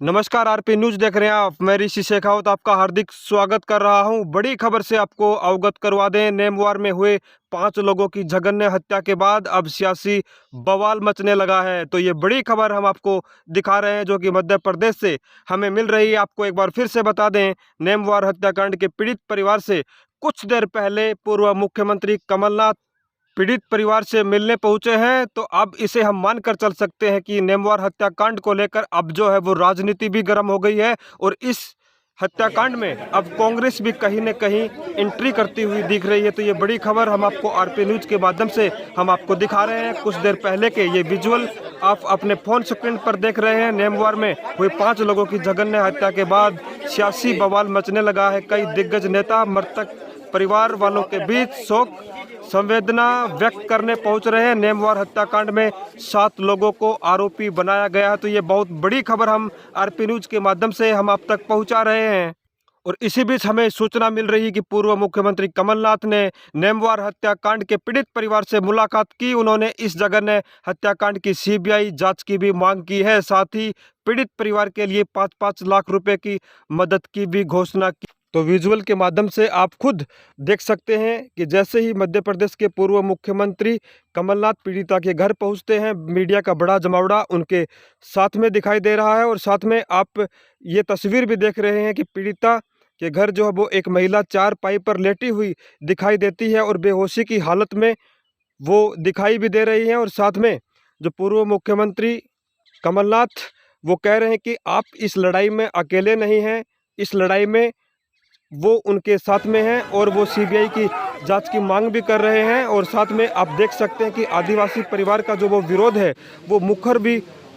नमस्कार, RP news देख रहे हैं आप। मैं ऋषि शेखावत आपका हार्दिक स्वागत कर रहा हूं। बड़ी खबर से आपको अवगत करवा दें। नेमवार में हुए 5 लोगों की जघन्य हत्या के बाद अब सियासी बवाल मचने लगा है। तो ये बड़ी खबर हम आपको दिखा रहे हैं जो कि मध्य प्रदेश से हमें मिल रही है। आपको एक बार फिर से बता दें, नेमवार हत्याकांड के पीड़ित परिवार से कुछ देर पहले पूर्व मुख्यमंत्री कमलनाथ पीड़ित परिवार से मिलने पहुंचे हैं। तो अब इसे हम मानकर चल सकते हैं कि नेमवार हत्याकांड को लेकर अब जो है वो राजनीति भी गर्म हो गई है और इस हत्याकांड में अब कांग्रेस भी कहीं न कहीं एंट्री करती हुई दिख रही है। तो ये बड़ी खबर हम आपको आरपी न्यूज़ के माध्यम से हम आपको दिखा रहे हैं। कुछ देर पहले के ये विजुअल आप अपने फ़ोन स्क्रीन पर देख रहे हैं। नेमवार में हुए 5 लोगों की जघन्य हत्या के बाद सियासी बवाल मचने लगा है। कई दिग्गज नेता मृतक परिवार वालों के बीच शोक संवेदना व्यक्त करने पहुंच रहे हैं। नेमवार हत्याकांड में 7 लोगों को आरोपी बनाया गया है। तो ये बहुत बड़ी खबर हम आरपी न्यूज़ के माध्यम से हम आप तक पहुंचा रहे हैं। और इसी बीच हमें सूचना मिल रही है कि पूर्व मुख्यमंत्री कमलनाथ ने नेमवार हत्याकांड के पीड़ित परिवार से मुलाकात की। उन्होंने इस जघन्य हत्याकांड की सीबीआई जांच की भी मांग की है। साथ ही पीड़ित परिवार के लिए 5-5 लाख रुपए की मदद की भी घोषणा की। तो विजुअल के माध्यम से आप खुद देख सकते हैं कि जैसे ही मध्य प्रदेश के पूर्व मुख्यमंत्री कमलनाथ पीड़िता के घर पहुंचते हैं, मीडिया का बड़ा जमावड़ा उनके साथ में दिखाई दे रहा है। और साथ में आप ये तस्वीर भी देख रहे हैं कि पीड़िता के घर जो है वो एक महिला चारपाई पर लेटी हुई दिखाई देती है और बेहोशी की हालत में वो दिखाई भी दे रही है। और साथ में जो पूर्व मुख्यमंत्री कमलनाथ वो कह रहे हैं कि आप इस लड़ाई में अकेले नहीं हैं, इस लड़ाई में वो उनके साथ में हैं और वो सीबीआई की जांच की मांग भी कर रहे हैं। और साथ में आप देख सकते हैं कि आदिवासी परिवार का जो वो विरोध है वो मुखर भी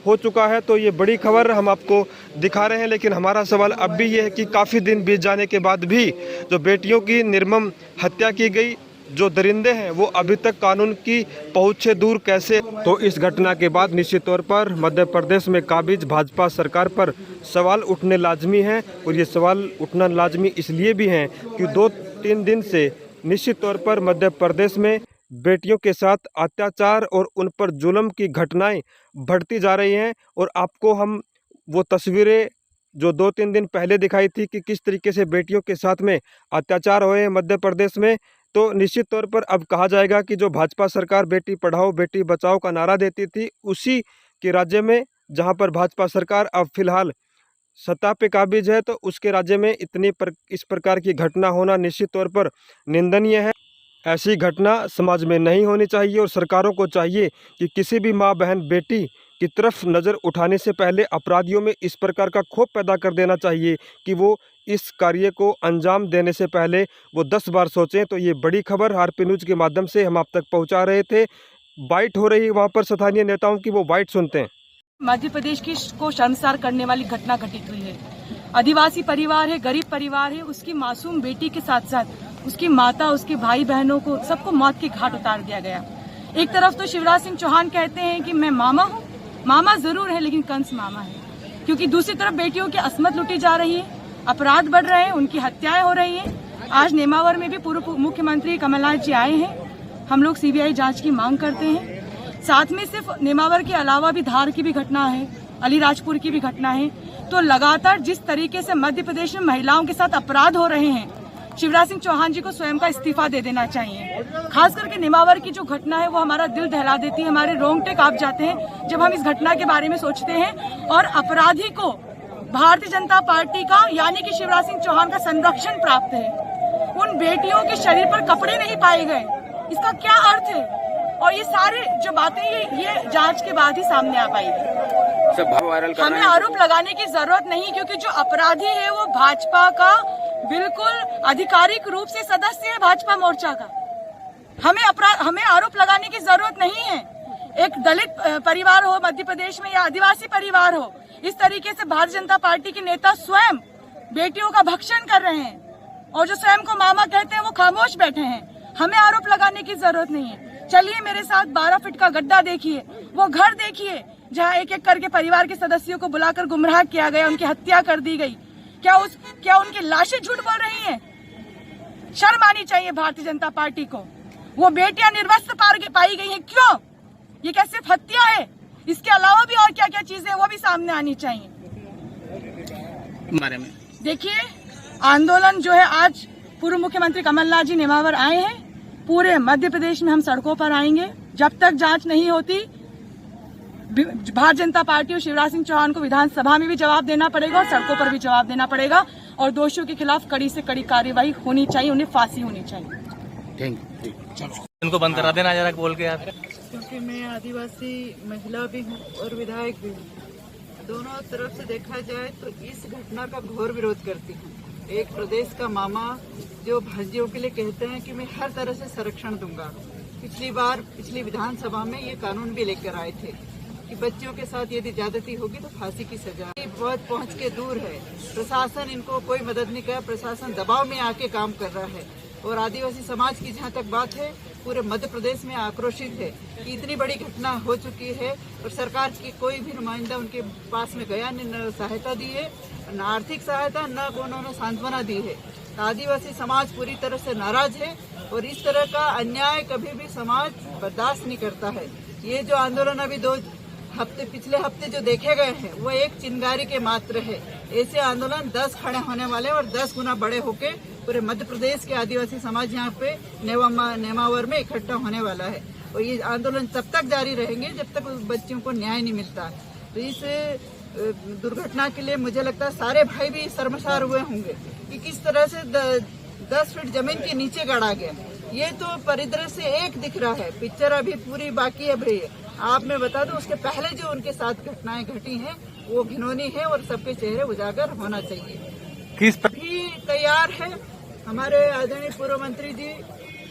हो चुका है। तो ये बड़ी खबर हम आपको दिखा रहे हैं। लेकिन हमारा सवाल अब भी ये है कि काफ़ी दिन बीत जाने के बाद भी जो बेटियों की निर्मम हत्या की गई, जो दरिंदे हैं वो अभी तक कानून की पहुंच से दूर कैसे। तो इस घटना के बाद निश्चित तौर पर मध्य प्रदेश में काबिज भाजपा सरकार पर सवाल उठने लाजमी हैं। और ये सवाल उठना लाजमी इसलिए भी हैं कि 2-3 दिन से निश्चित तौर पर मध्य प्रदेश में बेटियों के साथ अत्याचार और उन पर जुल्म की घटनाएं बढ़ती जा रही हैं। और आपको हम वो तस्वीरें जो 2-3 दिन पहले दिखाई थी कि किस तरीके से बेटियों के साथ में अत्याचार हुए हैं मध्य प्रदेश में, तो निश्चित तौर पर अब कहा जाएगा कि जो भाजपा सरकार बेटी पढ़ाओ बेटी बचाओ का नारा देती थी, उसी के राज्य में जहां पर भाजपा सरकार अब फिलहाल सत्ता पे काबिज है, तो उसके राज्य में इस प्रकार की घटना होना निश्चित तौर पर निंदनीय है। ऐसी घटना समाज में नहीं होनी चाहिए और सरकारों को चाहिए कि किसी भी माँ बहन बेटी की तरफ नज़र उठाने से पहले अपराधियों में इस प्रकार का खौफ पैदा कर देना चाहिए कि वो इस कार्य को अंजाम देने से पहले वो 10 बार सोचें। तो ये बड़ी खबर आरपी न्यूज़ के माध्यम से हम आप तक पहुंचा रहे थे। बाइट हो रही है वहाँ पर स्थानीय नेताओं की, वो बाइट सुनते हैं। मध्य प्रदेश की को शर्मसार करने वाली घटना घटित हुई है। आदिवासी परिवार है, गरीब परिवार है, उसकी मासूम बेटी के साथ साथ उसकी माता, उसके भाई बहनों को सबको मौत के घाट उतार दिया गया। एक तरफ तो शिवराज सिंह चौहान कहते हैं कि मैं मामा हूँ, मामा जरूर है लेकिन कंस मामा है, क्योंकि दूसरी तरफ बेटियों की अस्मत लूटी जा रही है, अपराध बढ़ रहे हैं, उनकी हत्याएं हो रही हैं। आज नेमावर में भी पूर्व मुख्यमंत्री कमलनाथ जी आए हैं। हम लोग सीबीआई जांच की मांग करते हैं। साथ में सिर्फ नेमावर के अलावा भी धार की भी घटना है, अलीराजपुर की भी घटना है। तो लगातार जिस तरीके से मध्य प्रदेश में महिलाओं के साथ अपराध हो रहे हैं, शिवराज सिंह चौहान जी को स्वयं का इस्तीफा दे देना चाहिए। खास करके नेमावर की जो घटना है वो हमारा दिल दहला देती है, हमारे रोंगटे कांप जाते हैं जब हम इस घटना के बारे में सोचते हैं। और अपराधी को भारतीय जनता पार्टी का यानी कि शिवराज सिंह चौहान का संरक्षण प्राप्त है। उन बेटियों के शरीर पर कपड़े नहीं पाए गए, इसका क्या अर्थ है? और ये सारे जो बातें ये जांच के बाद ही सामने आ पाएगी। हमें आरोप लगाने की जरूरत नहीं, क्योंकि जो अपराधी है वो भाजपा का बिल्कुल आधिकारिक रूप से सदस्य है भाजपा मोर्चा का। हमें आरोप लगाने की जरूरत नहीं है। एक दलित परिवार हो मध्य प्रदेश में या आदिवासी परिवार हो, इस तरीके से भारतीय जनता पार्टी के नेता स्वयं बेटियों का भक्षण कर रहे हैं और जो स्वयं को मामा कहते हैं वो खामोश बैठे हैं। हमें आरोप लगाने की जरूरत नहीं है। चलिए मेरे साथ 12 फीट का गड्ढा देखिए, वो घर देखिए जहां एक एक करके परिवार के सदस्यों को बुलाकर गुमराह किया गया, उनकी हत्या कर दी गई। क्या उनकी लाशें झूठ बोल रही हैं? शर्म आनी चाहिए भारतीय जनता पार्टी को। वो बेटियां निर्वस्त्र पाई गई हैं, क्यों? ये क्या सिर्फ हत्या है? इसके अलावा भी और क्या क्या चीजें वो भी सामने आनी चाहिए। बारे में? देखिए, आंदोलन जो है आज पूर्व मुख्यमंत्री कमलनाथ जी नेमावर आए हैं। पूरे मध्य प्रदेश में हम सड़कों पर आएंगे। जब तक जांच नहीं होती, भारतीय जनता पार्टी और शिवराज सिंह चौहान को विधानसभा में भी जवाब देना पड़ेगा और सड़कों पर भी जवाब देना पड़ेगा और दोषियों के खिलाफ कड़ी से कड़ी कार्यवाही होनी चाहिए, उन्हें फांसी होनी चाहिए। Thank you. चलो इनको बंद करा देना जरा बोल के यार। क्योंकि मैं आदिवासी महिला भी हूँ और विधायक भी हूँ। दोनों तरफ से देखा जाए तो इस घटना का घोर विरोध करती हूँ। एक प्रदेश का मामा जो भाइयों के लिए कहते हैं कि मैं हर तरह से संरक्षण दूंगा। पिछली विधानसभा में ये कानून भी लेकर आए थे कि बच्चियों के साथ यदि ज्यादती होगी तो फांसी की सजा। ये बहुत पहुंच के दूर है। प्रशासन इनको कोई मदद नहीं कर, प्रशासन दबाव में आके काम कर रहा है। और आदिवासी समाज की जहाँ तक बात है, पूरे मध्य प्रदेश में आक्रोशित है कि इतनी बड़ी घटना हो चुकी है और सरकार की कोई भी नुमाइंदा उनके पास में गया, न सहायता दी है, न आर्थिक सहायता, न उन्होंने सांत्वना दी है। आदिवासी समाज पूरी तरह से नाराज है और इस तरह का अन्याय कभी भी समाज बर्दाश्त नहीं करता है। ये जो आंदोलन अभी पिछले हफ्ते जो देखे गए हैं वो एक चिंगारी के मात्र है। ऐसे आंदोलन 10 खड़े होने वाले और 10 गुना बड़े होके पूरे मध्य प्रदेश के आदिवासी समाज यहाँ पे नेमावर में इकट्ठा होने वाला है। और ये आंदोलन तब तक जारी रहेंगे जब तक उस बच्चियों को न्याय नहीं मिलता। तो इस दुर्घटना के लिए मुझे लगता है सारे भाई भी शर्मसार हुए होंगे कि किस तरह से 10 फीट जमीन के नीचे गाड़ा गया। ये तो परिदृश्य एक दिख रहा है, पिक्चर अभी पूरी बाकी है भैया। आप मैं बता दूं, उसके पहले जो उनके साथ घटनाएं घटी हैं वो घिनौनी है और सबके चेहरे उजागर होना चाहिए। किस भी तैयार है। हमारे आदरणीय पूर्व मंत्री जी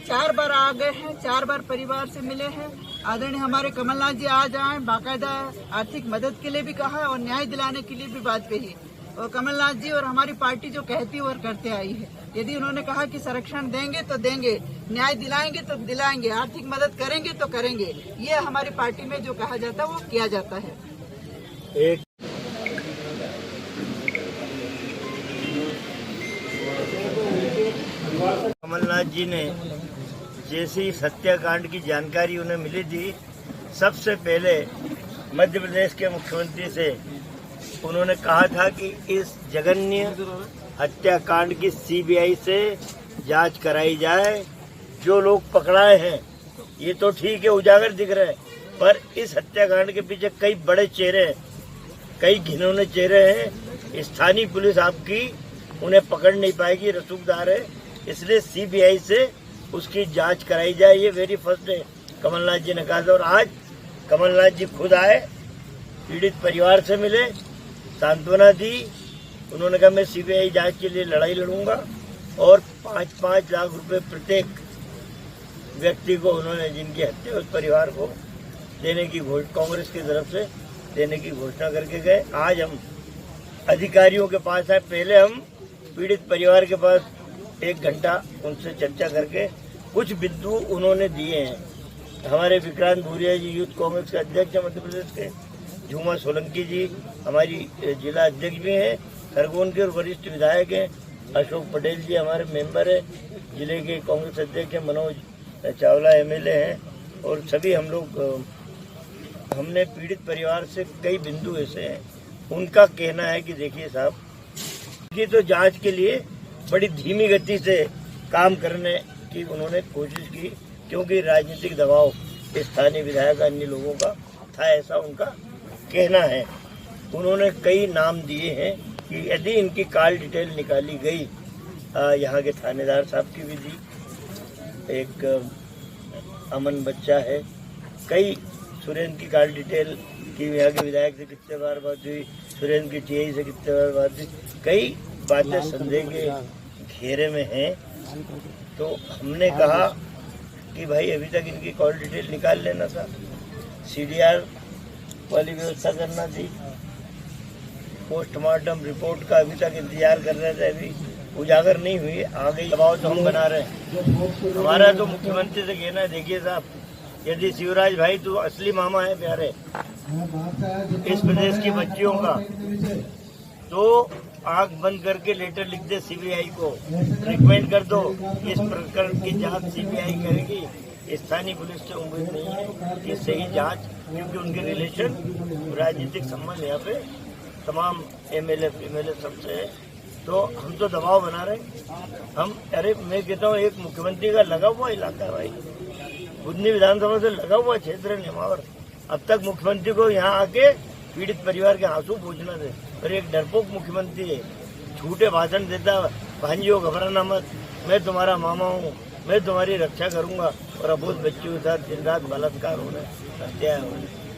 4 बार आ गए हैं, 4 बार परिवार से मिले हैं। आदरणीय हमारे कमलनाथ जी आज आए, बाकायदा आर्थिक मदद के लिए भी कहा है और न्याय दिलाने के लिए भी बात कही। और कमलनाथ जी और हमारी पार्टी जो कहती है और करते आई है। यदि उन्होंने कहा कि संरक्षण देंगे तो देंगे, न्याय दिलाएंगे तो दिलाएंगे, आर्थिक मदद करेंगे तो करेंगे। ये हमारी पार्टी में जो कहा जाता है वो किया जाता है। कमलनाथ जी ने जैसे ही हत्याकांड की जानकारी उन्हें मिली थी, सबसे पहले मध्य प्रदेश के मुख्यमंत्री से उन्होंने कहा था कि इस जघन्य हत्याकांड की सीबीआई से जांच कराई जाए। जो लोग पकड़ाए हैं ये तो ठीक है, उजागर दिख रहे हैं, पर इस हत्याकांड के पीछे कई बड़े चेहरे हैं, कई घिनौने चेहरे हैं। स्थानीय पुलिस आपकी उन्हें पकड़ नहीं पाएगी, रसूखदार है, इसलिए सीबीआई से उसकी जांच कराई जाए। ये वेरी फर्स्ट है कमलनाथ जी ने कहा था। और आज कमलनाथ जी खुद आए, पीड़ित परिवार से मिले, सांत्वना दी। उन्होंने कहा मैं सीबीआई जांच के लिए लड़ाई लड़ूंगा और 5-5 लाख रुपए प्रत्येक व्यक्ति को उन्होंने जिनकी हत्या उस परिवार को देने की कांग्रेस की तरफ से देने की घोषणा करके गए। आज हम अधिकारियों के पास आए, पहले हम पीड़ित परिवार के पास 1 घंटा उनसे चर्चा करके कुछ बिंदु उन्होंने दिए हैं। हमारे विक्रांत भूरिया जी यूथ कांग्रेस के अध्यक्ष हैं मध्य प्रदेश के, झूमा सोलंकी जी हमारी जिला अध्यक्ष भी हैं, खरगोन के और वरिष्ठ विधायक हैं, अशोक पटेल जी हमारे मेंबर है, जिले के कांग्रेस अध्यक्ष हैं, मनोज चावला एमएलए हैं। और सभी हम लोग हमने पीड़ित परिवार से कई बिंदु ऐसे हैं, उनका कहना है कि देखिए साहब, ये तो जांच के लिए बड़ी धीमी गति से काम करने की उन्होंने कोशिश की, क्योंकि राजनीतिक दबाव स्थानीय विधायक अन्य लोगों का था, ऐसा उनका कहना है। उन्होंने कई नाम दिए हैं कि यदि इनकी कॉल डिटेल निकाली गई, यहाँ के थानेदार साहब की भी दी, एक अमन बच्चा है, कई सुरेंद्र की कॉल डिटेल की यहाँ के विधायक से कितने बार बात हुई, सुरेंद्र की टीआई से कितने बार बात हुई, कई बातें संदेह के घेरे में हैं। तो हमने कहा कि भाई अभी तक इनकी कॉल डिटेल निकाल लेना था, सीडीआर वाली व्यवस्था करना थी, पोस्टमार्टम रिपोर्ट का अभी तक इंतजार कर रहे थे, अभी उजागर नहीं हुई, आ गई। दबाव तो हम बना रहे हैं। हमारा तो मुख्यमंत्री से कहना है, देखिए साहब, यदि शिवराज भाई तो असली मामा है प्यारे इस प्रदेश की बच्चियों का, तो आंख बंद करके लेटर लिख दे सीबीआई को, रिकमेंड कर दो, इस प्रकरण की जांच सीबीआई करेगी। स्थानीय पुलिस से उम्मीद नहीं है कि सही जांच, क्योंकि उनके रिलेशन राजनीतिक संबंध यहाँ पे तमाम एमएलए फीमेल सबसे है, तो हम तो दबाव बना रहे हम। अरे मैं कहता हूँ एक मुख्यमंत्री का लगा हुआ इलाका है भाई, बुधनी विधानसभा से लगा हुआ क्षेत्र है नेमावर। अब तक मुख्यमंत्री को यहाँ आके पीड़ित परिवार के आंसू पूछना थे, पर एक डरपोक मुख्यमंत्री है, झूठे भाषण देता, भांजियो घबराना मत, मैं तुम्हारा मामा हूँ, मैं तुम्हारी रक्षा करूंगा, और अबोध बच्चों के साथ दिन रात बलात्कार हो रहा है, हत्या हो रही है।